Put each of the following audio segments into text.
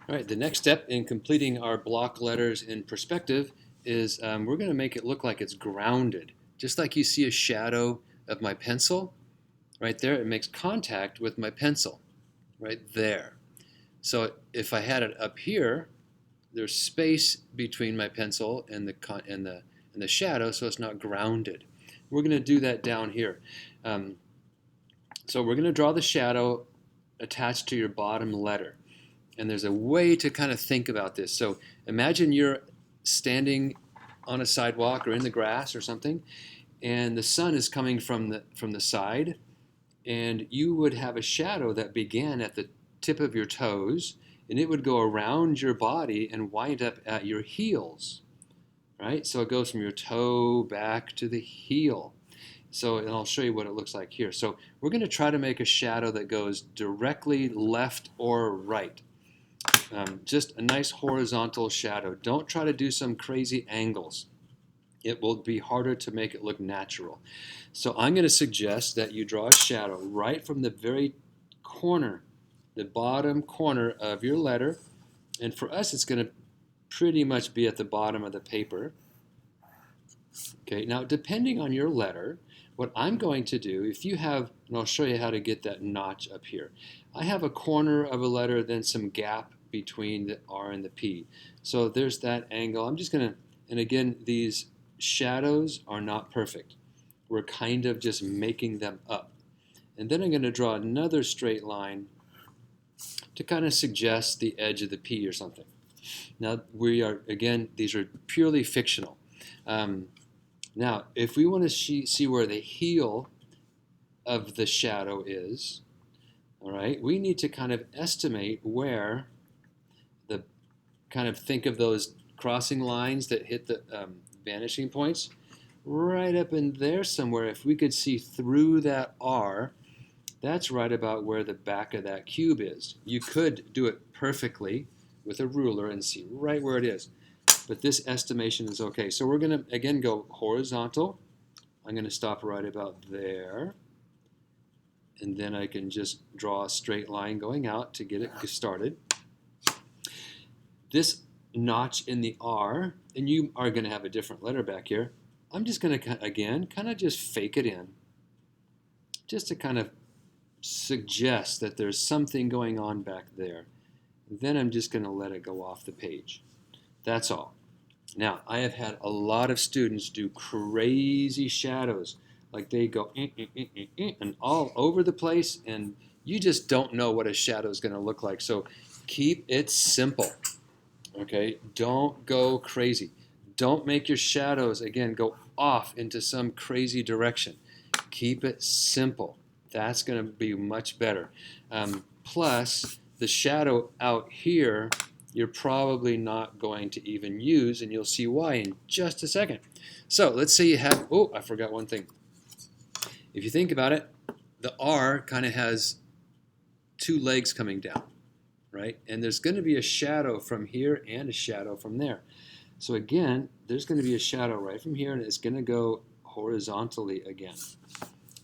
All right, the next step in completing our block letters in perspective is we're going to make it look like it's grounded. Just like you see a shadow of my pencil, right there, it makes contact with my pencil, right there. So if I had it up here, there's space between my pencil and the shadow, so it's not grounded. We're going to do that down here. Um, so we're going to draw the shadow attached to your bottom letter. And there's a way to kind of think about this. So imagine you're standing on a sidewalk or in the grass or something, and the sun is coming from the side, and you would have a shadow that began at the tip of your toes, and it would go around your body and wind up at your heels, right? So it goes from your toe back to the heel. So, and I'll show you what it looks like here. So we're going to try to make a shadow that goes directly left or right. Just a nice horizontal shadow. Don't try to do some crazy angles. It will be harder to make it look natural. So I'm going to suggest that you draw a shadow right from the very corner, the bottom corner of your letter. And for us, it's going to pretty much be at the bottom of the paper. Okay, now depending on your letter, what I'm going to do, if you have, and I'll show you how to get that notch up here. I have a corner of a letter, then some gap between the R and the P. So there's that angle. I'm just going to, and again, these shadows are not perfect. We're kind of just making them up. And then I'm going to draw another straight line to kind of suggest the edge of the P or something. Now we are, again, these are purely fictional. Now, if we want to see where the heel of the shadow is, all right, we need to kind of estimate where the, kind of think of those crossing lines that hit the vanishing points. Right up in there somewhere, if we could see through that R, that's right about where the back of that cube is. You could do it perfectly with a ruler and see right where it is. But this estimation is okay. So we're going to, again, go horizontal. I'm going to stop right about there. And then I can just draw a straight line going out to get it started. This notch in the R, and you are going to have a different letter back here. I'm just going to, again, kind of just fake it in. Just to kind of suggest that there's something going on back there. Then I'm just going to let it go off the page. That's all. Now, I have had a lot of students do crazy shadows. Like they go and all over the place, and you just don't know what a shadow is going to look like. So keep it simple. Okay? Don't go crazy. Don't make your shadows, again, go off into some crazy direction. Keep it simple. That's going to be much better. Plus, the shadow out here, you're probably not going to even use, and you'll see why in just a second. So let's say you have, oh, I forgot one thing. If you think about it, the R kind of has two legs coming down, right? And there's going to be a shadow from here and a shadow from there. So again, there's going to be a shadow right from here, and it's going to go horizontally again.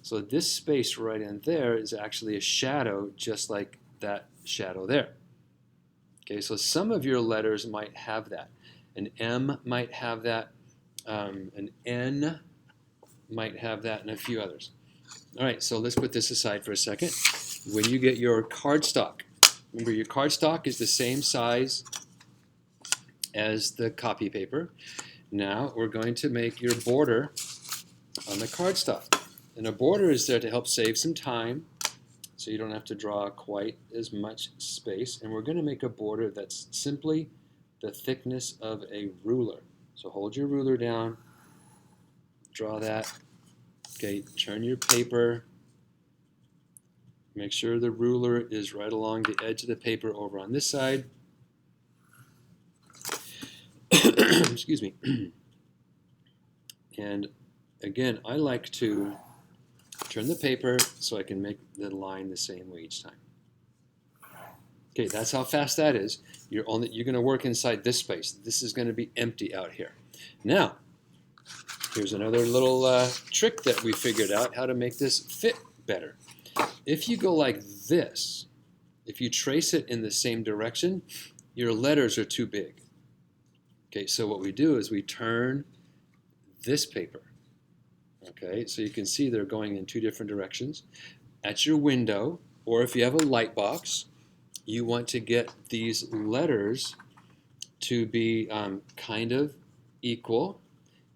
So this space right in there is actually a shadow, just like that shadow there. Okay, so some of your letters might have that. An M might have that. An N might have that, and a few others. All right, so let's put this aside for a second. When you get your cardstock, remember your cardstock is the same size as the copy paper. Now we're going to make your border on the cardstock. And a border is there to help save some time, so you don't have to draw quite as much space. And we're going to make a border that's simply the thickness of a ruler. So hold your ruler down, draw that. Okay, turn your paper. Make sure the ruler is right along the edge of the paper over on this side. Excuse me. And again, I like to turn the paper so I can make the line the same way each time. Okay, that's how fast that is. You're going to work inside this space. This is going to be empty out here. Now, here's another little trick that we figured out how to make this fit better. If you go like this, if you trace it in the same direction, your letters are too big. Okay, so what we do is we turn this paper. Okay, so you can see they're going in two different directions. At your window, or if you have a light box, you want to get these letters to be kind of equal.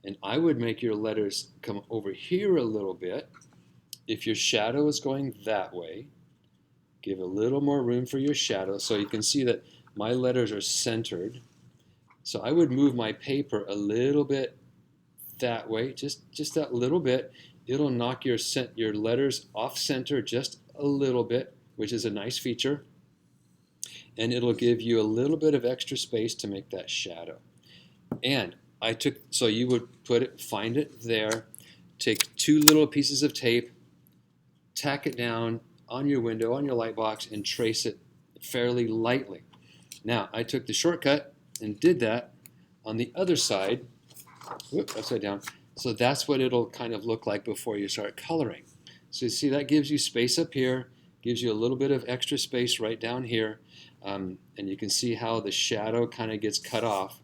And I would make your letters come over here a little bit. If your shadow is going that way, give a little more room for your shadow so you can see that my letters are centered. So I would move my paper a little bit that way, just that little bit. It'll knock your letters off center just a little bit, which is a nice feature. And it'll give you a little bit of extra space to make that shadow. And so you would find it there, take two little pieces of tape, tack it down on your window, on your light box, and trace it fairly lightly. Now, I took the shortcut and did that on the other side, upside down. So that's what it'll kind of look like before you start coloring. So you see that gives you space up here, gives you a little bit of extra space right down here, and you can see how the shadow kind of gets cut off.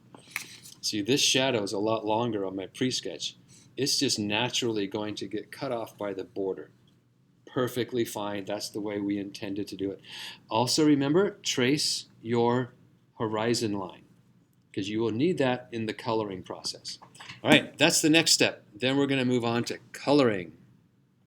See, this shadow is a lot longer on my pre-sketch. It's just naturally going to get cut off by the border. Perfectly fine. That's the way we intended to do it. Also remember, trace your horizon line, because you will need that in the coloring process. All right, that's the next step. Then we're going to move on to coloring.